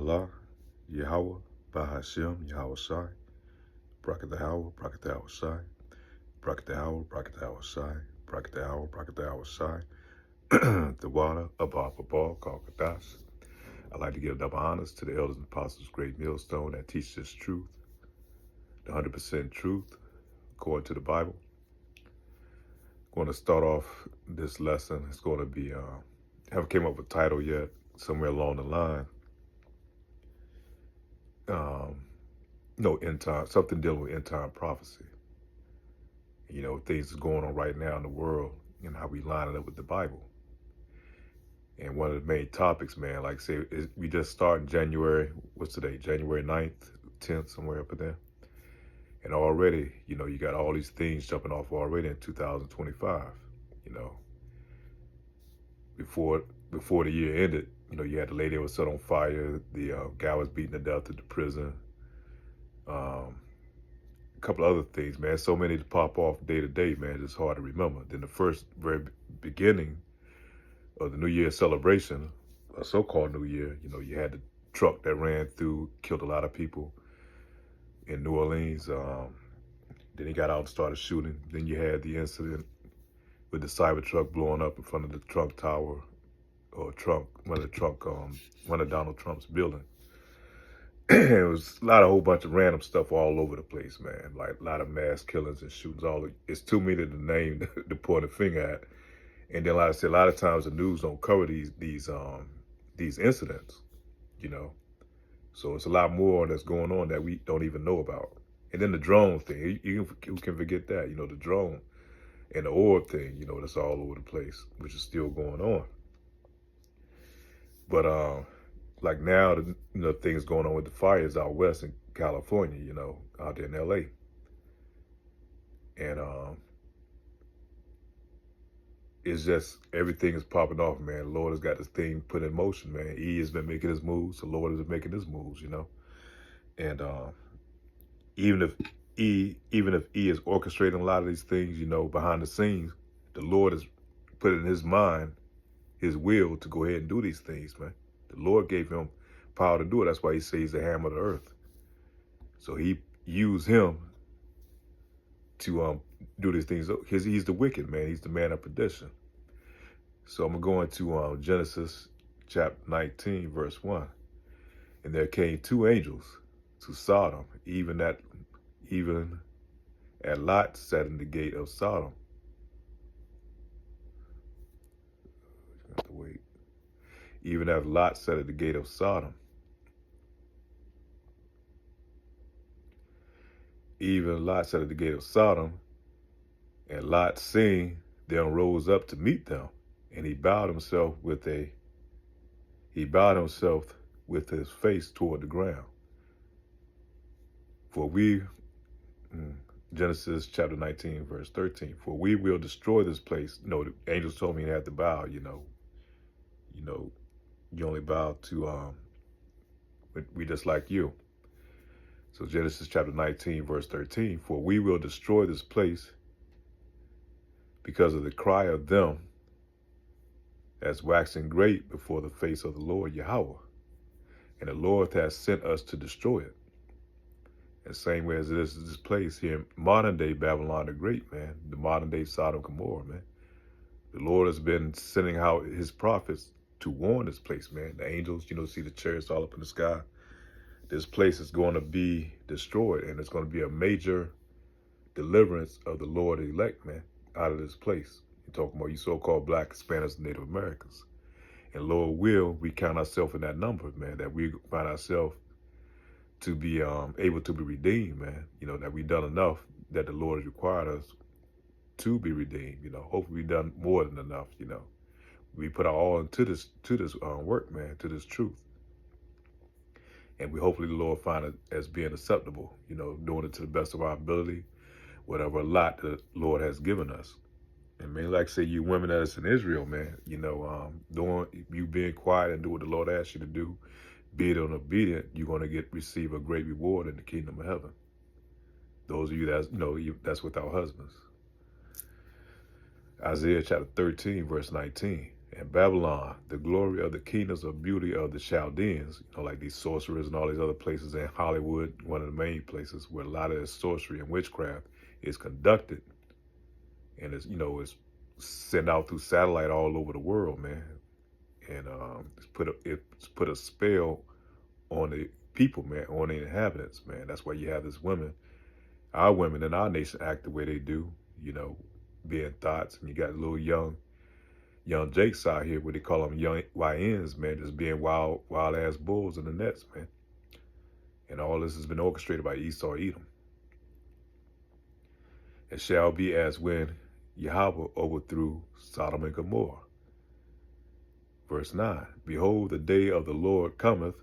Allah, Yahweh, Bahashem, Yahweh Shai, Bracket the Howell, Bracket the Howell Shai, Bracket the Howell, Bracket the Howell Shai, Bracket the Howell, Bracket the Howell Shai, the water, Abba, Babal, Kalkadas. I'd like to give double honors to the elders and apostles, great millstone that teach this truth, the 100% truth, according to the Bible. Going to start off this lesson. It's going to be, haven't came up with a title yet, somewhere along the line. End time, something dealing with end time prophecy. You know, things is going on right now in the world and how we line it up with the Bible. And one of the main topics, man, like I say, is we just started January, what's today? January 9th, 10th, somewhere up in there. And already, you know, you got all these things jumping off already in 2025, you know. Before the year ended, you know, you had the lady that was set on fire, the guy was beaten to death at the prison. A couple of other things, man. So many to pop off day to day, man. It's hard to remember. Then the very beginning of the New Year celebration, a so-called New Year, you know, you had the truck that ran through, killed a lot of people in New Orleans. Then he got out and started shooting. Then you had the incident with the Cybertruck blowing up in front of the Trump Tower, or one of Donald Trump's building. It was a whole bunch of random stuff all over the place, man. Like a lot of mass killings and shootings. It's too many to name to point a finger at. And then, like I said, a lot of times the news don't cover these incidents, you know. So it's a lot more that's going on that we don't even know about. And then the drone thing, who can forget that? You know, the drone and the orb thing, you know, that's all over the place, which is still going on. But like now, things going on with the fires out west in California, you know, out there in LA. And it's just, everything is popping off, man. The Lord has got this thing put in motion, man. He has been making his moves. The Lord has been making his moves, you know. And even if he is orchestrating a lot of these things, you know, behind the scenes, the Lord has put in his mind, his will to go ahead and do these things, man. The Lord gave him power to do it. That's why he says he's the hammer of the earth. So he used him to do these things. He's the wicked man. He's the man of perdition. So I'm going to go into Genesis chapter 19, verse 1. And there came two angels to Sodom, even at Lot sat in the gate of Sodom. You have to wait. Even as Lot sat at the gate of Sodom. Even Lot sat at the gate of Sodom, and Lot seeing them rose up to meet them, and he bowed himself with his face toward the ground. For Genesis chapter 19, verse 13, for we will destroy this place. No, the angels told me he had to bow, you know, you only bow to, we just like you. So Genesis chapter 19, verse 13, for we will destroy this place because of the cry of them as waxing great before the face of the Lord Yahweh. And the Lord has sent us to destroy it. And same way as this place here in modern day Babylon the Great, man, the modern day Sodom and Gomorrah, man. The Lord has been sending out his prophets to warn this place, man. The angels, you know, see the chariots all up in the sky. This place is going to be destroyed, and it's going to be a major deliverance of the Lord elect, man, out of this place. You're talking about you so-called Black, Hispanics, and Native Americans. And Lord will, we count ourselves in that number, man, that we find ourselves to be able to be redeemed, man. You know, that we've done enough, that the Lord has required us to be redeemed. You know, hopefully we've done more than enough, you know. We put our all into this work, man, to this truth. And we hopefully the Lord find it as being acceptable, you know, doing it to the best of our ability, whatever lot the Lord has given us. And man, like I say, you women that's in Israel, man, you know, you being quiet and do what the Lord asks you to do, be it obedient, you're going to receive a great reward in the kingdom of heaven. Those of you that's without husbands. Isaiah chapter 13, verse 19. And Babylon, the glory of the kingdoms of beauty of the Chaldeans, like these sorcerers and all these other places in Hollywood, one of the main places where a lot of this sorcery and witchcraft is conducted, and it's sent out through satellite all over the world, man. And it's put a spell on the people, man, on the inhabitants, man. That's why you have this our women in our nation act the way they do, being thoughts, and you got little young Jakes out here, what they call them young YNs, man, just being wild ass bulls in the nets, man. And all this has been orchestrated by Esau Edom. It shall be as when Yahweh overthrew Sodom and Gomorrah. Verse 9, behold, the day of the Lord cometh,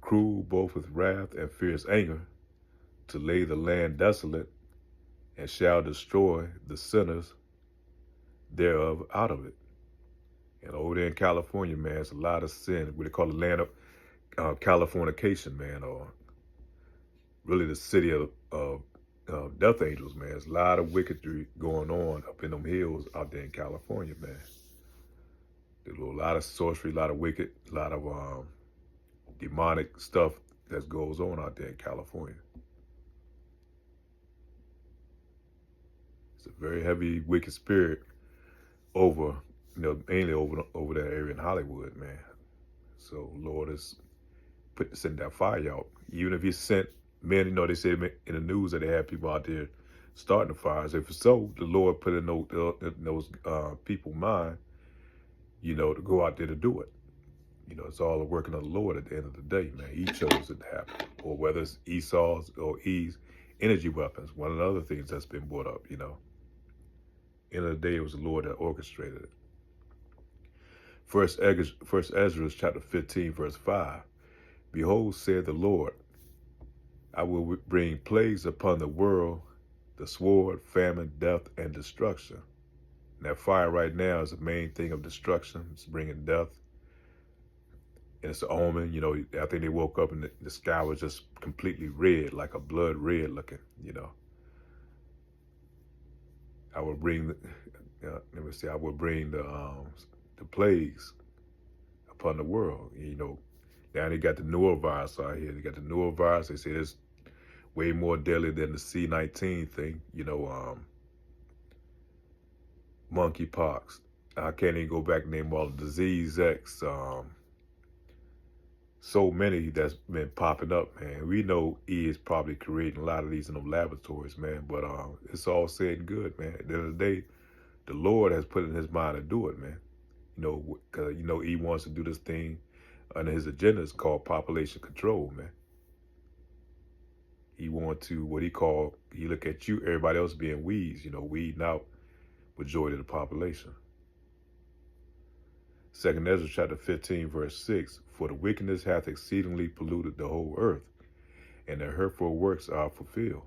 cruel both with wrath and fierce anger, to lay the land desolate, and shall destroy the sinners thereof out of it. And over there in California, man, it's a lot of sin. What they call the land of Californication, man, or really the city of death angels, man. There's a lot of wickedry going on up in them hills out there in California, man. There's a lot of sorcery, a lot of wicked, a lot of demonic stuff that goes on out there in California. It's a very heavy, wicked spirit over, mainly over that area in Hollywood, man. So Lord is sending that fire out. Even if He sent men, they say in the news that they have people out there starting the fires. If so, the Lord put in those people's mind, to go out there to do it. It's all the working of the Lord at the end of the day, man. He chose it to happen. Or whether it's Esau's or Eve's energy weapons, one of the other things that's been brought up, End of the day, it was the Lord that orchestrated it. First Ezra chapter 15, verse 5. Behold, said the Lord, I will bring plagues upon the world, the sword, famine, death, and destruction. And that fire right now is the main thing of destruction. It's bringing death. And it's an omen, I think they woke up and the sky was just completely red, like a blood red looking, I will bring, I will bring the plagues upon the world. Now they got the newer virus out here. They got the newer virus. They say it's way more deadly than the C-19 thing. Monkeypox. I can't even go back and name all the disease X. So many that's been popping up, man. We know E is probably creating a lot of these in them laboratories, man. But it's all said and good, man. At the end of the day, the Lord has put in His mind to do it, man. Because E wants to do this thing under His agenda. It's called population control, man. He wants to he look at you, everybody else being weeds, weeding out majority of the population. 2 Ezra chapter 15, verse 6, for the wickedness hath exceedingly polluted the whole earth, and their hurtful works are fulfilled.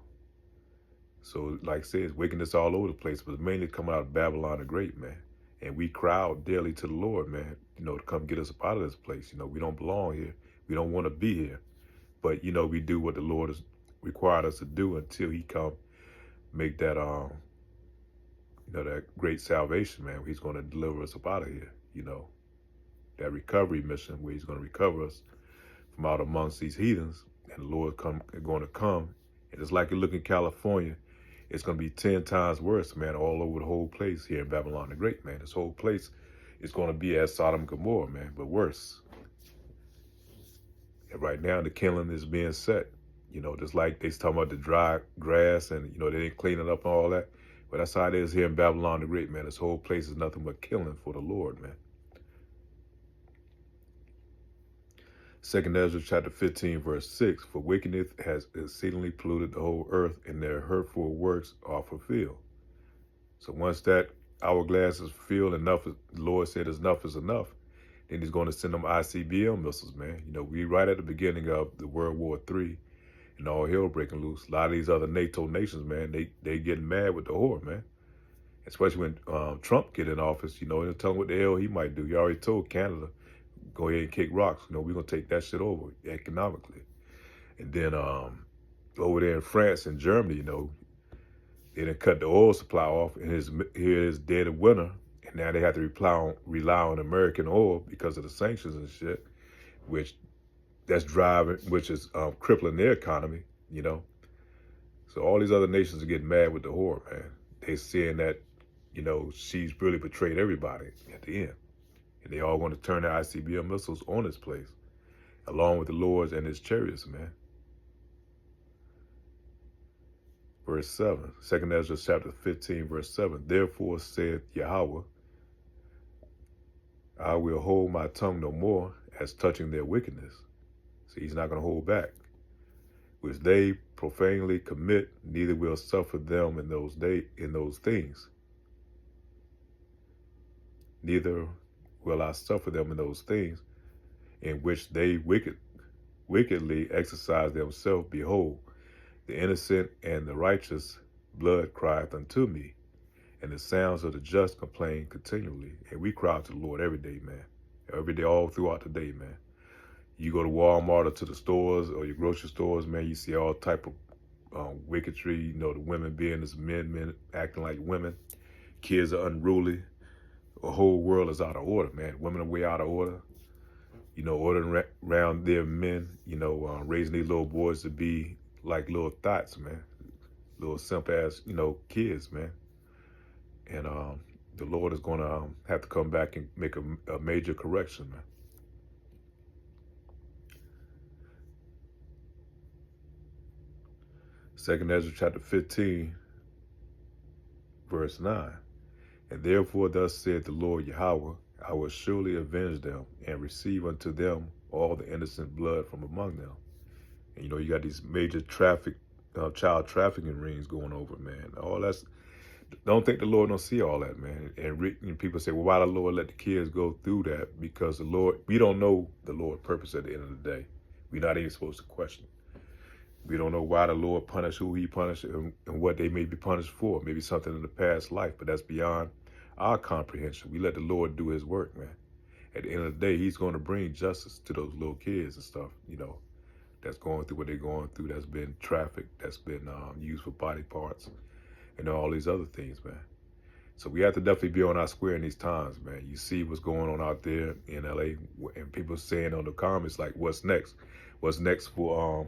So, like I said, it's wickedness all over the place, but it's mainly coming out of Babylon the Great, man. And we cry out daily to the Lord, man, to come get us up out of this place. We don't belong here. We don't want to be here. But, we do what the Lord has required us to do until He come make that, that great salvation, man, where He's going to deliver us up out of here, that recovery mission where He's going to recover us from out amongst these heathens, and the Lord going to come. And it's like you look in California, it's going to be 10 times worse, man, all over the whole place here in Babylon the Great, man. This whole place is going to be as Sodom and Gomorrah, man, but worse. And right now, the killing is being set. Just like they talking about the dry grass and, they didn't clean it up and all that. But that's how it is here in Babylon the Great, man. This whole place is nothing but killing for the Lord, man. 2 Ezra chapter 15, verse 6, for wickedness has exceedingly polluted the whole earth, and their hurtful works are fulfilled. So once that hourglass is filled, the Lord said enough is enough, then He's going to send them ICBM missiles, man. We right at the beginning of the World War III, and all hell breaking loose. A lot of these other NATO nations, man, they getting mad with the whore, man. Especially when Trump get in office, they'll tell him what the hell he might do. He already told Canada, go ahead and kick rocks. We're going to take that shit over economically. And then over there in France and Germany, they done cut the oil supply off, and here is dead of winter, And now they have to rely on American oil because of the sanctions and shit, which is crippling their economy, you know. So all these other nations are getting mad with the whore, man. They saying that, you know, she's really betrayed everybody at the end. And they all want to turn their ICBM missiles on this place, along with the lords and his chariots, man. Verse 7, 2 Ezra chapter 15, verse 7. Therefore saith Yahweh, I will hold my tongue no more as touching their wickedness. See, he's not going to hold back. Which they profanely commit, neither will suffer them in those things. Neither will I suffer them in those things in which they wickedly exercise themselves. Behold, the innocent and the righteous blood crieth unto me, and the sounds of the just complain continually. And we cry out to the Lord every day, man. Every day, all throughout the day, man. You go to Walmart or to the stores or your grocery stores, man, you see all type of wickedry. You know, the women being as men acting like women. Kids are unruly. The whole world is out of order, man. Women are way out of order. You know, ordering around their men, you know, raising these little boys to be like little thoughts, man. Little simp-ass, you know, kids, man. And the Lord is going to have to come back and make a major correction, man. Second Ezra chapter 15, verse 9. And therefore thus said the Lord Yahweh, I will surely avenge them and receive unto them all the innocent blood from among them. And you know, you got these major child trafficking rings going over, man. All that's, don't think the Lord don't see all that, man. And people say, well, why the Lord let the kids go through that? Because the Lord, we don't know the Lord's purpose at the end of the day. We're not even supposed to question it. We don't know why the Lord punished who he punished and what they may be punished for. Maybe something in the past life, but that's beyond our comprehension. We let the Lord do his work, man. At the end of the day, he's going to bring justice to those little kids and stuff, you know, that's going through what they're going through, that's been trafficked, that's been used for body parts, and all these other things, man. So we have to definitely be on our square in these times, man. You see what's going on out there in LA, and people saying on the comments, like, what's next? What's next for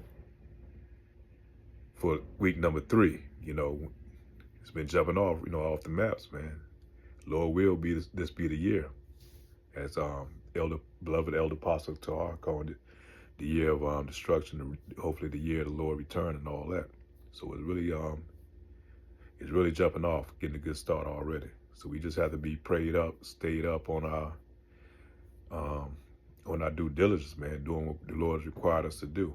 week number 3? You know, it's been jumping off, you know, off the maps, man. Lord will be this be the year, as beloved Elder Apostle Tahar called it, the year of destruction, hopefully the year of the Lord return and all that. So it's really jumping off, getting a good start already. So we just have to be prayed up, stayed up on our due diligence, man, doing what the Lord has required us to do.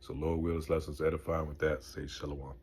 So Lord will, this lesson is edifying. With that, say shalom.